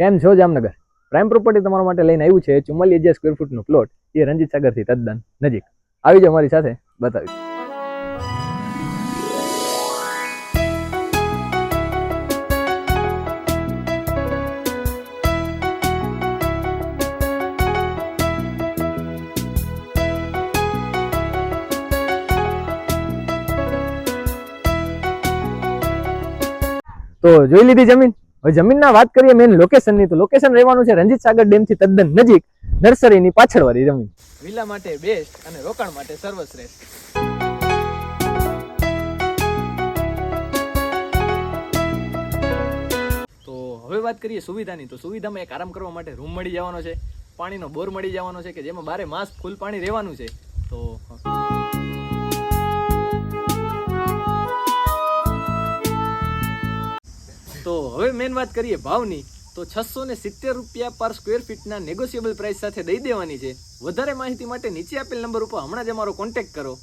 કેમ છો Jamnagar? Prime property તમારા માટે લઈને આવ્યું છે 44,000 સ્ક્વેર ફૂટનો પ્લોટ, એ રણજીત સાગરથી તદ્દન નજીક. આવી જાઓ અમારી સાથે, બતાવી. તો જોઈ લીધી જમીન. હવે જમીનના વાત કરીએ મેન લોકેશનની, તો લોકેશન રહેવાનું છે રણજીત સાગર ડેમથી તદ્દન નજીક, નર્સરીની પાછળવાળી જમીન. વિલા માટે બેસ્ટ અને રોકાણ માટે સર્વશ્રેષ્ઠ. તો હવે વાત કરીએ સુવિધાની. તો સુવિધામાં એક આરામ કરવા માટે રૂમ મળી જવાનો છે, પાણીનો બોર મળી જવાનો છે કે જેમાં 12 માસ ફૂલ પાણી રહેવાનું છે. તો હવે મેન વાત કરીએ ભાવની, તો 670 રૂપિયા પર સ્ક્વેર ફીટના નેગોશિયેબલ પ્રાઇસ સાથે દઈ દેવાની છે. વધારે માહિતી માટે નીચે આપેલ નંબર ઉપર હમણાં જ અમારો કોન્ટેક્ટ કરો.